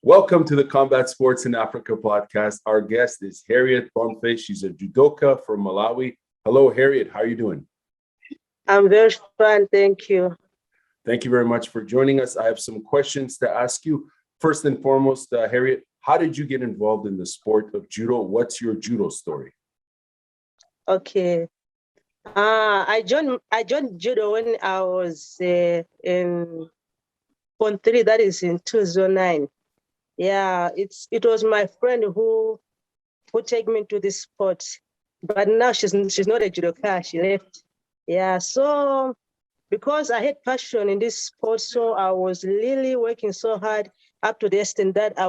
Welcome to the Combat Sports in Africa podcast. Our guest is Harriet Bonface. She's a judoka from Malawi. Hello, Harriet. How are you doing? I'm very fine, thank you. Thank you very much for joining us. I have some questions to ask you. First and foremost, Harriet, how did you get involved in the sport of judo? What's your judo story? Okay. I joined judo when I was in Form 3, that is in 2009. Yeah, it was my friend who took me to this sport, but now she's not a judoka. She left. Yeah, so because I had passion in this sport, so I was really working so hard up to the extent that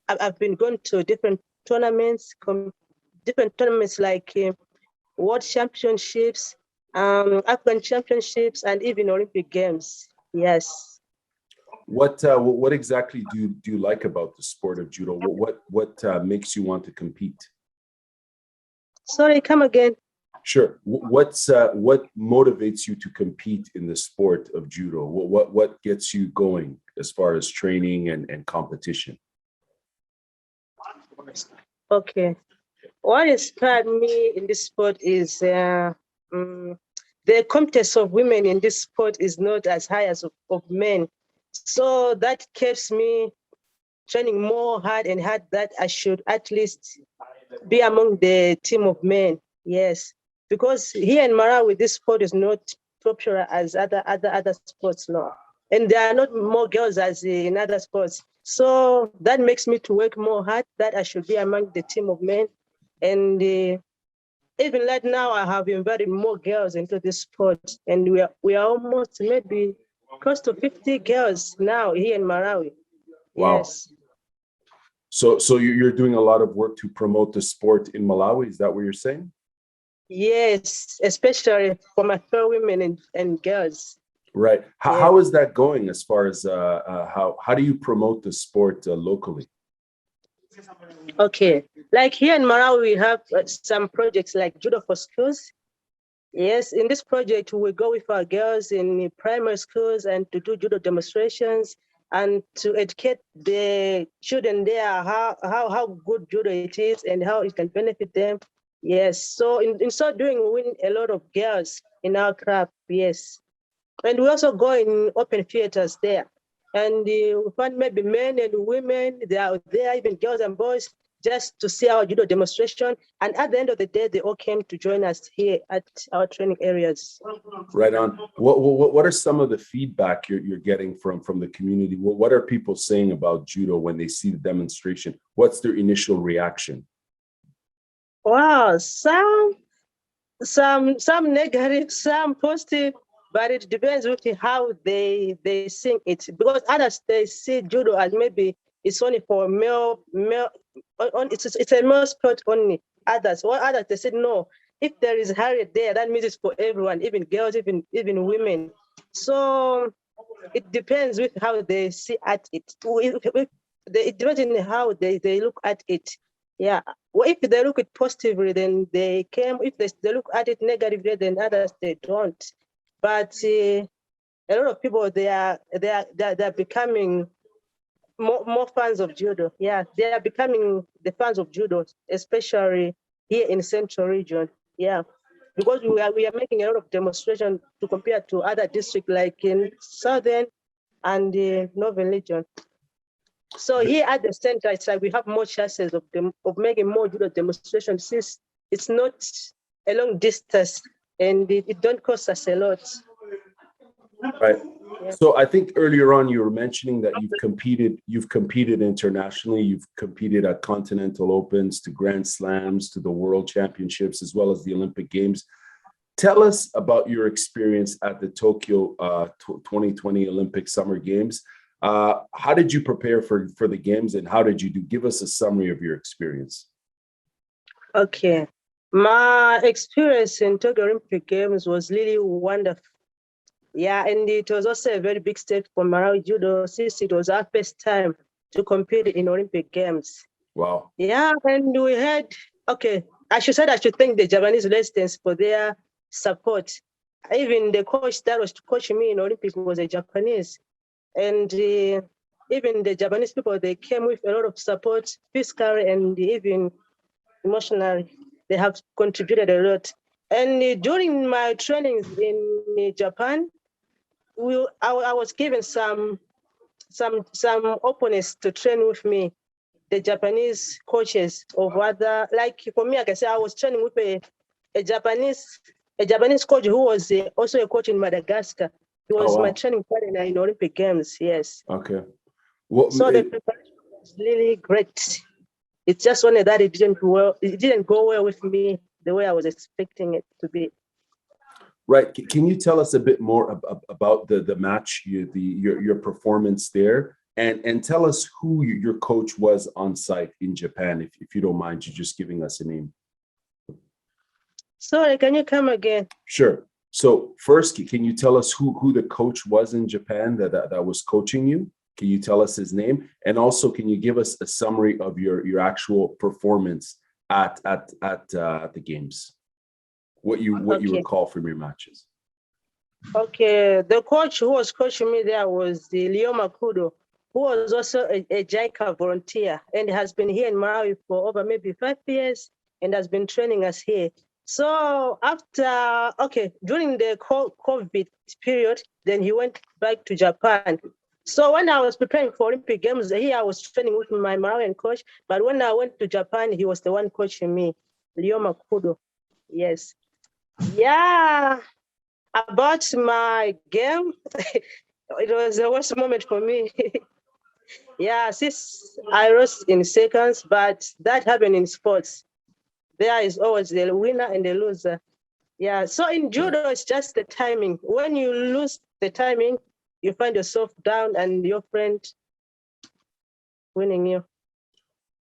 I've been going to different tournaments like World Championships, African Championships, and even Olympic Games. Yes. What exactly do you like about the sport of judo? What makes you want to compete? Sorry, come again. Sure. What motivates you to compete in the sport of judo? What gets you going as far as training and competition? Okay. What inspired me in this sport is the competence of women in this sport is not as high as of men. So that keeps me training more hard and hard that I should at least be among the team of men. Yes. Because here in Malawi, this sport is not popular as other sports now. And there are not more girls as in other sports. So that makes me to work more hard that I should be among the team of men. And even right now, I have invited more girls into this sport. And we are almost maybe close to 50 girls now here in Malawi. Wow. Yes. So you're doing a lot of work to promote the sport in Malawi. Is that what you're saying? Yes, especially for my fellow women and girls. Right. How is that going as far as how do you promote the sport locally? Okay. Like here in Malawi, we have some projects like Judo for Schools. Yes, in this project, we go with our girls in primary schools and to do judo demonstrations and to educate the children there how good judo it is and how it can benefit them. Yes, so in so doing, we win a lot of girls in our club, yes. And we also go in open theaters there. And we find maybe men and women, they are there, even girls and boys, just to see our judo demonstration. And at the end of the day, they all came to join us here at our training areas. Right on. What are some of the feedback you're getting from the community? What are people saying about judo when they see the demonstration? What's their initial reaction? Wow, some negative, some positive, but it depends with how they sing it. Because others, they see judo as maybe it's only for male. It's a male sport only. Others they said no. If there is Harriet there, that means it's for everyone, even girls, even women. So it depends with how they see at it. It depends on how they look at it. Yeah. Well, if they look at it positively, then they came. If they look at it negatively, then others they don't. But a lot of people they are becoming more fans of judo. Yeah, they are becoming the fans of judo, especially here in Central region. Yeah, because we are making a lot of demonstration to compare to other districts like in Southern and the Northern region. So here at the center, it's like we have more chances of making more judo demonstrations since it's not a long distance and it don't cost us a lot. Right. Yeah. So I think earlier on you were mentioning that you've competed internationally. You've competed at Continental Opens, to Grand Slams, to the World Championships, as well as the Olympic Games. Tell us about your experience at the Tokyo 2020 Olympic Summer Games. How did you prepare for the games, and how did you do? Give us a summary of your experience. Okay. My experience in Tokyo Olympic Games was really wonderful. Yeah, and it was also a very big step for Malawi Judo since it was our first time to compete in Olympic Games. Wow. Yeah, and we had, I should thank the Japanese residents for their support. Even the coach that was coaching me in Olympic was a Japanese. And even the Japanese people, they came with a lot of support, physically and even emotionally. They have contributed a lot. And during my trainings in Japan, I was given some opponents to train with me, the Japanese coaches of other, like for me, I can say I was training with a Japanese coach who was also a coach in Madagascar. He was my training partner in Olympic Games, yes. Okay. So the preparation was really great. It's just only that it didn't go well with me the way I was expecting it to be. Right. Can you tell us a bit more about the match, your performance there, and tell us who your coach was on site in Japan, if you don't mind, you just giving us a name. Sorry, can you come again? Sure. So first, can you tell us who the coach was in Japan that was coaching you? Can you tell us his name? And also, can you give us a summary of your actual performance at the games? What you recall from your matches? Okay, the coach who was coaching me there was the Lioma Kudo, who was also a JICA volunteer and has been here in Malawi for over maybe 5 years and has been training us here. So during the COVID period, then he went back to Japan. So when I was preparing for Olympic Games, here I was training with my Malawian coach, but when I went to Japan, he was the one coaching me, Lioma Kudo. Yes. Yeah, about my game, it was the worst moment for me. Yeah, since I lost in seconds, but that happened in sports. There is always the winner and the loser. Yeah, so in judo, it's just the timing. When you lose the timing, you find yourself down and your friend winning you.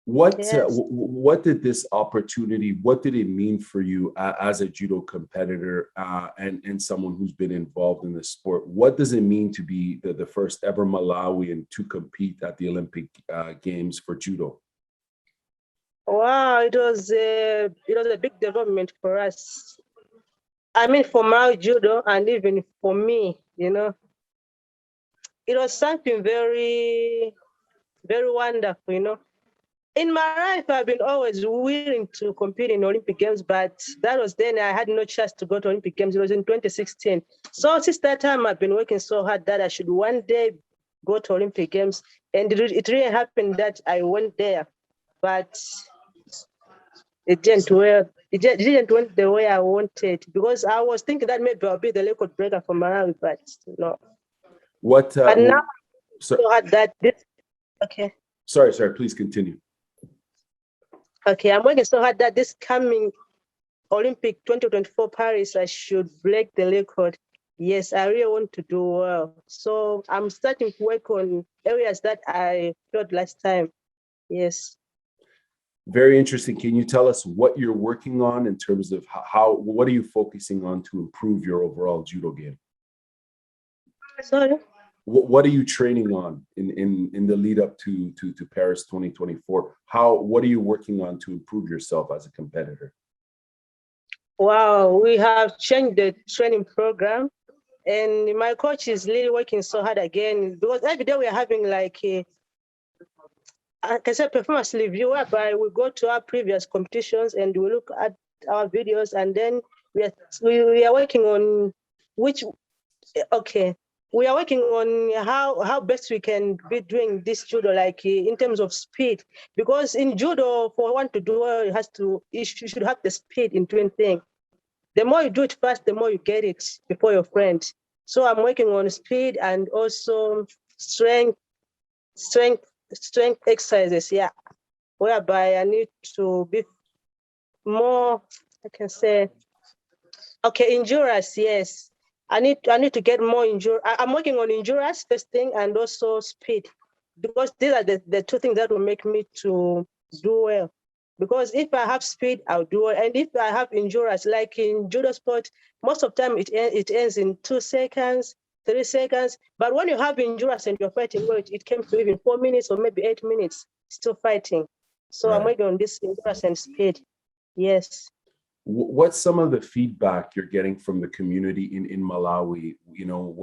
What did this opportunity, what did it mean for you as a judo competitor and someone who's been involved in the sport? What does it mean to be the first ever Malawian to compete at the Olympic Games for judo? Wow, it was a big development for us. I mean, for Malawi judo and even for me, it was something very, very wonderful, In my life, I've been always willing to compete in Olympic Games, but that was then I had no chance to go to Olympic Games. It was in 2016. So since that time, I've been working so hard that I should one day go to Olympic Games. And it really happened that I went there, but it didn't went the way I wanted, because I was thinking that maybe I'll be the record breaker for Malawi, but no. But now so hard that this. Okay. Sorry. Please continue. Okay, I'm working so hard that this coming Olympic 2024 Paris, I should break the record. Yes, I really want to do well. So I'm starting to work on areas that I failed last time. Yes. Very interesting. Can you tell us what you're working on in terms of what are you focusing on to improve your overall judo game? Sorry? What are you training on in the lead up to Paris 2024? What are you working on to improve yourself as a competitor? Wow, we have changed the training program, and my coach is really working so hard again, because every day we are having like performance review, whereby we go to our previous competitions and we look at our videos, and then we are working on we are working on how best we can be doing this judo, like in terms of speed, because in judo, for one to do well, you should have the speed in doing things. The more you do it fast, the more you get it before your friend. So I'm working on speed and also strength exercises, yeah, whereby I need to be more, I can say, endurance, yes. I need to get more endurance. I'm working on endurance first thing and also speed, because these are the two things that will make me to do well. Because if I have speed, I'll do well. And if I have endurance, like in judo sport, most of the time it ends in 2 seconds, 3 seconds. But when you have endurance and you're fighting well, it came to even 4 minutes or maybe 8 minutes, still fighting. So right. I'm working on this endurance and speed. Yes. What's some of the feedback you're getting from the community in Malawi? You know,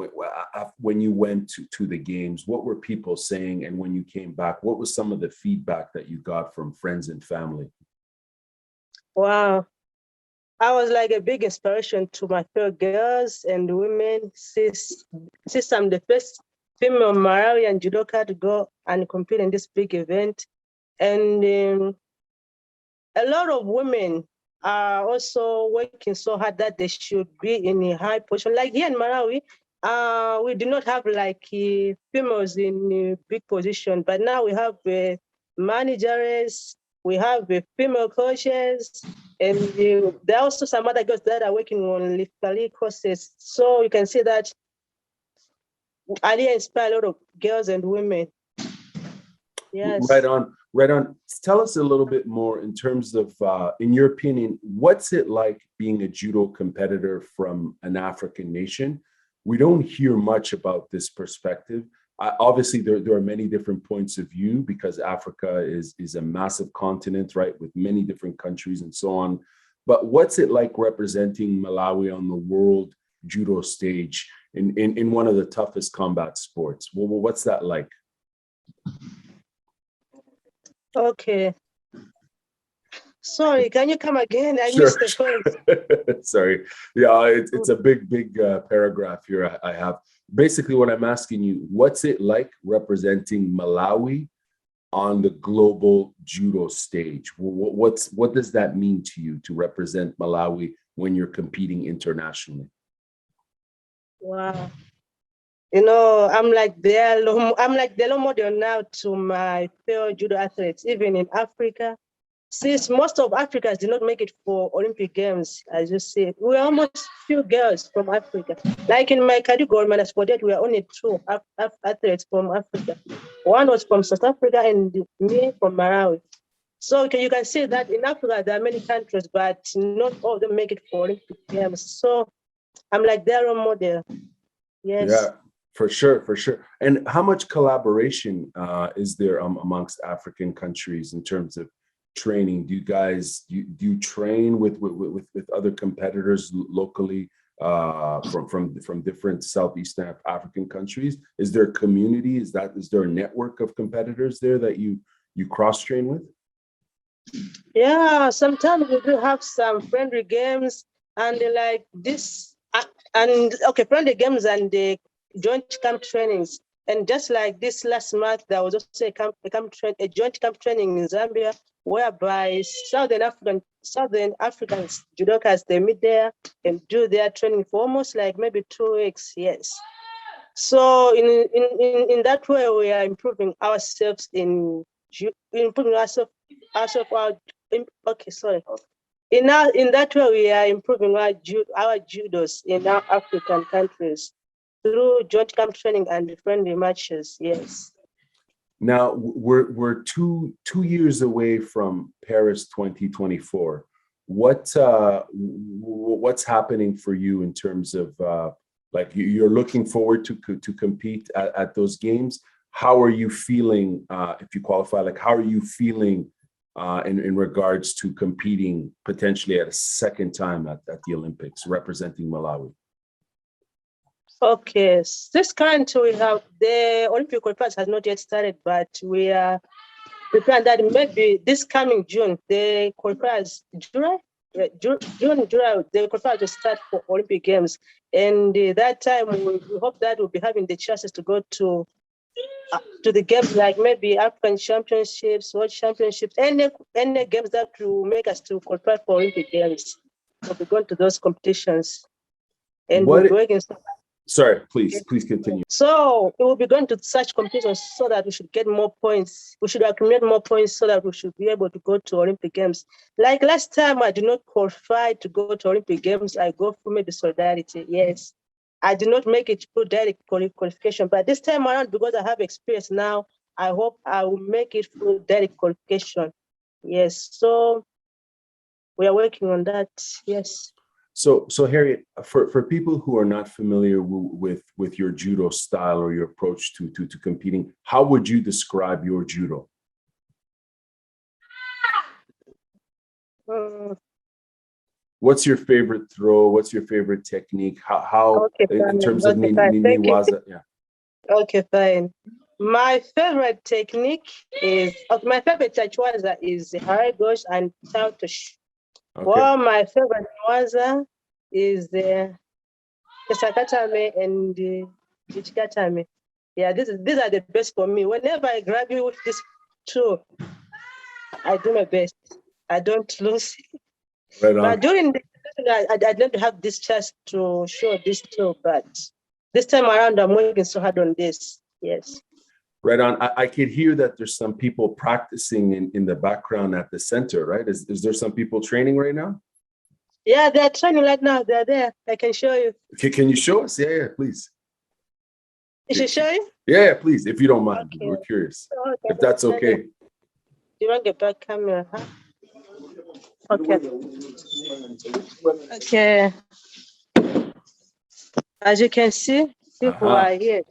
when you went to the games, what were people saying? And when you came back, what was some of the feedback that you got from friends and family? Wow. I was like a big inspiration to my fellow girls and women since I'm the first female Malawian judoka to go and compete in this big event. And a lot of women are also working so hard that they should be in a high position. Like here in Malawi, we do not have like females in a big position, but now we have managers, we have female coaches, and there are also some other girls that are working on literally courses. So you can see that Ali inspire a lot of girls and women. Yes. Right on, right on. Tell us a little bit more in terms of, in your opinion, what's it like being a judo competitor from an African nation? We don't hear much about this perspective. Obviously, there are many different points of view because Africa is a massive continent, right, with many different countries and so on. But what's it like representing Malawi on the world judo stage in one of the toughest combat sports? Well, what's that like? Okay. Sorry, can you come again? I Sure. missed the point. Sorry. Yeah, it's a big paragraph here I have. Basically, what I'm asking you, what's it like representing Malawi on the global judo stage? What does that mean to you to represent Malawi when you're competing internationally? Wow. You know, I'm like the role model now to my fellow judo athletes, even in Africa. Since most of Africans did not make it for Olympic Games, as you see, we're almost few girls from Africa. Like in my category, minus 48, we are only two athletes from Africa. One was from South Africa and me from Malawi. So you can see that in Africa, there are many countries, but not all of them make it for Olympic Games. So I'm like their role model. Yes. Yeah, for sure, for sure. And how much collaboration is there amongst African countries in terms of training? Do you guys do you train with other competitors locally from different Southeast African countries? Is there a community? Is there a network of competitors there that you cross train with? Yeah, sometimes we do have some friendly games and like this and okay, friendly games and the joint camp trainings. And just like this last month, there was also a joint camp training in Zambia, whereby Southern Africans judokas, they meet there and do their training for almost like maybe 2 weeks. Yes. So in that way, we are improving ourselves improving ourselves okay, sorry. In that way, we are improving our judos in our African countries through joint camp training and friendly matches. Yes. Now we're two years away from Paris 2024. What's happening for you in terms of like you're looking forward to compete at those games? How are you feeling if you qualify? Like how are you feeling in regards to competing potentially at a second time at the Olympics representing Malawi? Okay, this current we have the Olympic qualifiers has not yet started, but we are preparing that maybe this coming June the qualifiers July, July the qualifiers will start for Olympic Games, and that time we hope that we'll be having the chances to go to the games like maybe African Championships, World Championships, any games that will make us to qualify for Olympic Games. We'll be going to those competitions, and we'll be working. Sorry, please continue. So we will be going to such competitions so that we should get more points. We should accumulate more points so that we should be able to go to Olympic Games. Like last time, I did not qualify to go to Olympic Games. I go through maybe solidarity. Yes, I did not make it through direct qualification. But this time around, because I have experience now, I hope I will make it through direct qualification. Yes. So we are working on that. Yes. So Harriet, for people who are not familiar with your judo style or your approach to competing, how would you describe your judo? what's your favorite throw? What's your favorite technique? How Okay, in fine. terms of Okay, fine. Thank you. Niwaza? Yeah. Okay, fine. My favorite technique is, my favorite Chachwaza is Haragosh and Tautosh. Okay. Well, my favorite Waza is the Kesakatame and the Ichikatame. Yeah, these are the best for me. Whenever I grab you with this two, I do my best. I don't lose. Right on. But during the I don't have this chance to show this too, but this time around I'm working so hard on this. Yes. Right on. I could hear that there's some people practicing in the background at the center, right? Is there some people training right now? Yeah, they're training right now. They're there. I can show you. Can you show us? Yeah, please. You should show you? Yeah, please, if you don't mind. Okay. We're curious. Okay. If that's okay. Do you want the back camera? Huh? Okay. Okay. As you can see, people are here.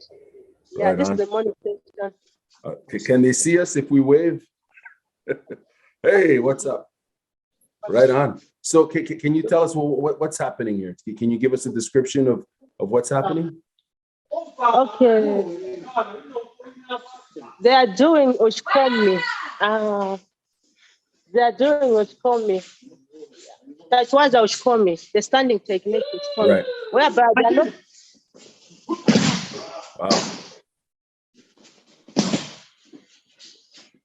Yeah, Right this on. is the morning session. Can they see us if we wave? Hey, what's up? Right on. So can you tell us what's happening here? Can you give us a description of what's happening? Okay. They are doing Oshkomi. They are doing Oshkomi. That was Oshkomi, the standing technique Oshkomi. Right. Whereby they are not. Wow.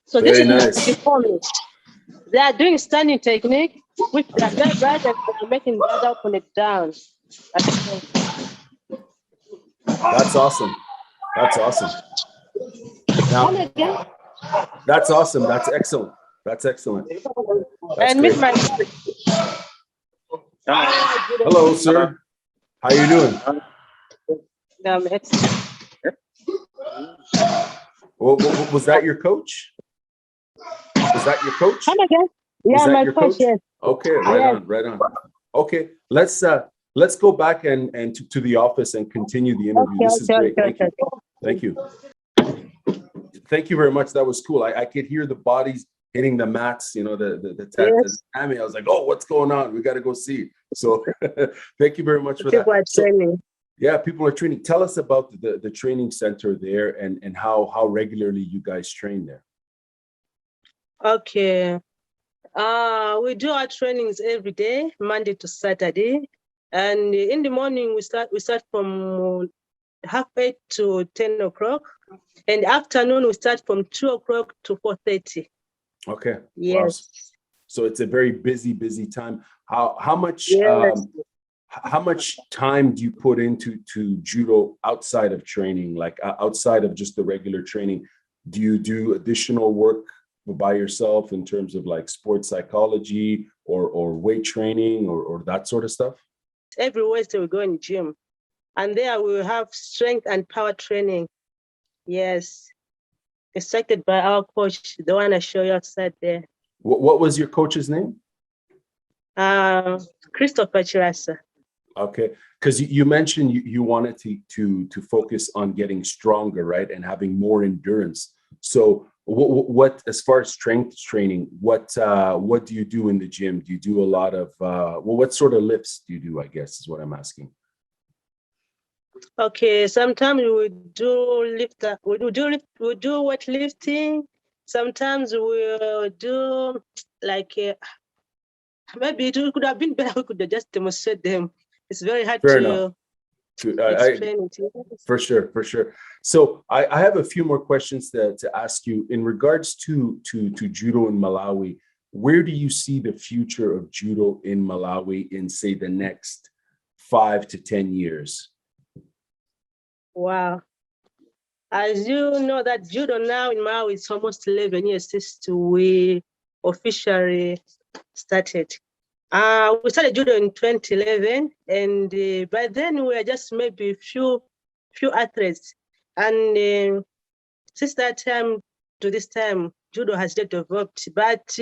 So Very this is nice. Oshkomi. They are doing standing technique with their left right and they're making the other up it down. That's awesome. That's awesome. Now, that's awesome. That's excellent. That's excellent. That's and great. meet my Hello, sir. How you doing? Was that your coach? Was that your coach? Come again? Yeah, my coach. Yes. Okay, right on. Okay, let's go back and to the office and continue the interview. This is great. Thank you. Thank you very much. That was cool. I could hear the bodies hitting the mats, you know, the Tammy. I was like, oh, what's going on? We got to go see. So thank you very much for that. People are training. Yeah, people are training. Tell us about the training center there and how regularly you guys train there. Okay. We do our trainings every day, Monday to Saturday. And in the morning, we start from 8:30 to 10 o'clock. And afternoon, we start from 2 o'clock to 4:30. Okay. Yes. Wow. So it's a very busy time. How much how much time do you put into judo outside of training, like outside of just the regular training? Do you do additional work by yourself in terms of like sports psychology or weight training or that sort of stuff? Every Wednesday we go in the gym, and there we will have strength and power training. Yes, instructed by our coach, the one I show you outside there. What was your coach's name? Christopher Chirasa. Okay, because you mentioned you wanted to focus on getting stronger, right, and having more endurance. So what as far as strength training, what do you do in the gym? Do you do a lot of what sort of lifts do you do, I guess is what I'm asking. Okay, sometimes we do weightlifting. Sometimes we'll do like maybe it could have been better. We could have just demonstrate them. It's very hard to explain it. For sure. So I have a few more questions to ask you in regards to judo in Malawi. Where do you see the future of judo in Malawi in, say, the next 5 to 10 years? Wow. As you know, that judo now in Malawi is almost 11 years since we officially started. We started judo in 2011, and by then we were just maybe few athletes. And since that time to this time, judo has developed, but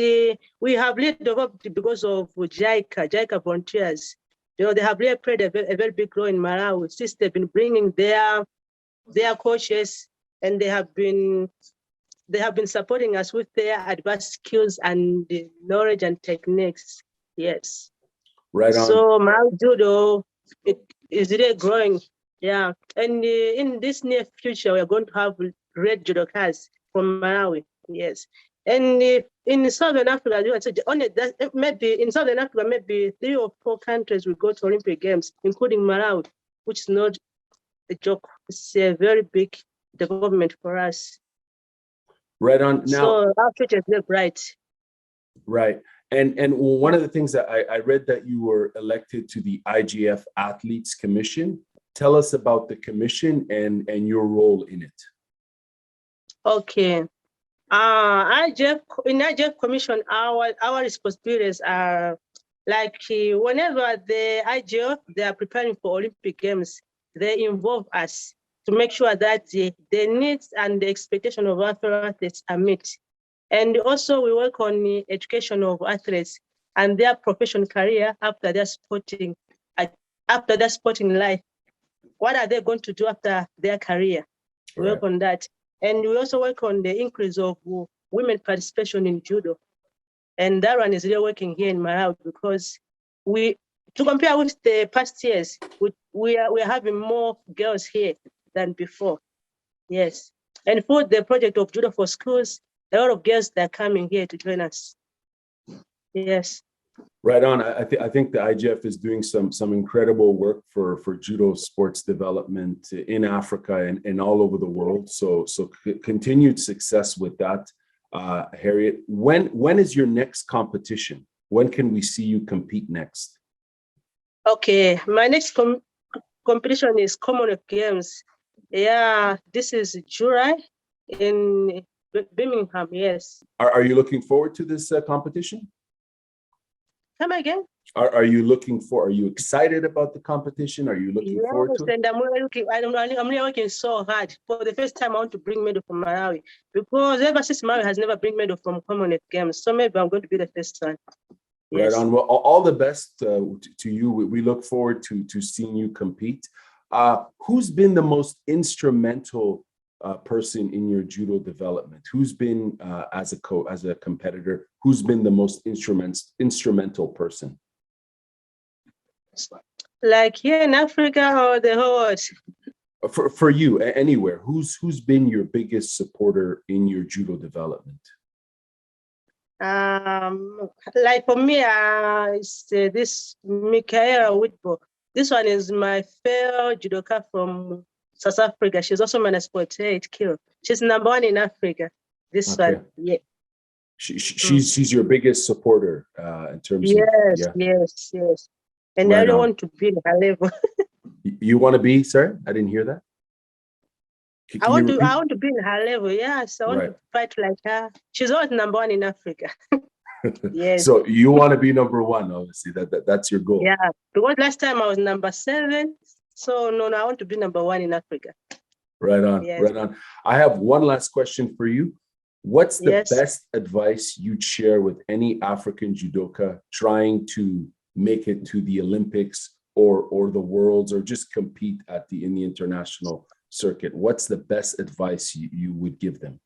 we have really developed because of JICA volunteers. You know, they have really played a very big role in Malawi since they've been bringing their coaches, and they have been supporting us with their advanced skills and knowledge and techniques. Yes. Right on. So Malawi judo is really growing. Yeah, and in this near future, we are going to have red judokas from Malawi. Yes, and in Southern Africa, only that, maybe in Southern Africa, maybe 3 or 4 countries will go to Olympic Games, including Malawi, which is not a joke. It's a very big development for us. Right on. Now, so our future is very bright. Right. And one of the things that I read that you were elected to the IJF Athletes Commission. Tell us about the commission and your role in it. Okay. In IJF Commission, our responsibilities are like whenever the IJF they are preparing for Olympic Games, they involve us to make sure that the needs and the expectation of our athletes are met. And also we work on the education of athletes and their professional career after their sporting life. What are they going to do after their career? We work on that. And we also work on the increase of women participation in judo. And that one is really working here in Malawi because to compare with the past years, we are having more girls here than before. Yes. And for the project of Judo for Schools, a lot of girls that are coming here to join us. Yes. Right on. I think the IJF is doing some incredible work for judo sports development in Africa and all over the world. So continued success with that, Harriet. When is your next competition? When can we see you compete next? Okay, my next competition is Commonwealth Games. Yeah, this is July in Birmingham. Yes. Are you looking forward to this competition? Come again? Are you excited about the competition? Are you looking forward to it? And I'm really working so hard. For the first time, I want to bring medal from Malawi because ever since Malawi has never bring medal from Commonwealth Games. So maybe I'm going to be the first one. Yes. Right on. Well, all the best to you. We look forward to seeing you compete. Who's been the most instrumental person in your judo development? Who's been as a competitor? Who's been the most instrumental person? Like here in Africa or the whole world? For you, anywhere. Who's been your biggest supporter in your judo development? Like for me, it's this Michaela Whitbo. This one is my fellow judoka from South Africa. She's also my sport 8 kilo. She's #1 in Africa. This one, yeah. She's your biggest supporter in terms of yes. And I don't want to be in her level. You want to be, sir? I didn't hear that. I want to be in her level. Yes, I want to fight like her. She's always #1 in Africa. Yes. So you want to be #1, obviously. That's your goal. Yeah, because last time I was #7. So no, I want to be #1 in Africa. Right on, right on. I have one last question for you. What's the best advice you'd share with any African judoka trying to make it to the Olympics or the Worlds or just compete in the international circuit? What's the best advice you would give them?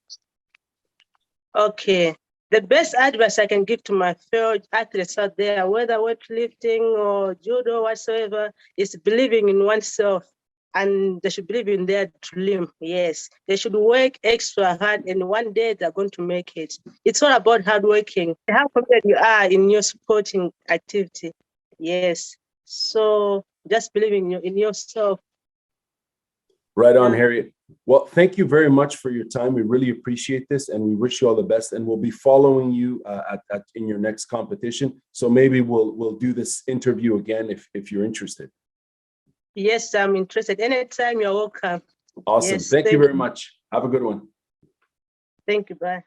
Okay. The best advice I can give to my fellow athletes out there, whether weightlifting or judo, whatsoever, is believing in oneself, and they should believe in their dream. Yes, they should work extra hard, and one day they're going to make it. It's all about hard working. How confident you are in your sporting activity. Yes, so just believing in yourself. Right on, Harriet. Well, thank you very much for your time. We really appreciate this, and we wish you all the best. And we'll be following you in your next competition. So maybe we'll do this interview again if you're interested. Yes, I'm interested. Anytime, you're welcome. Awesome. Yes, thank you very much. Have a good one. Thank you. Bye.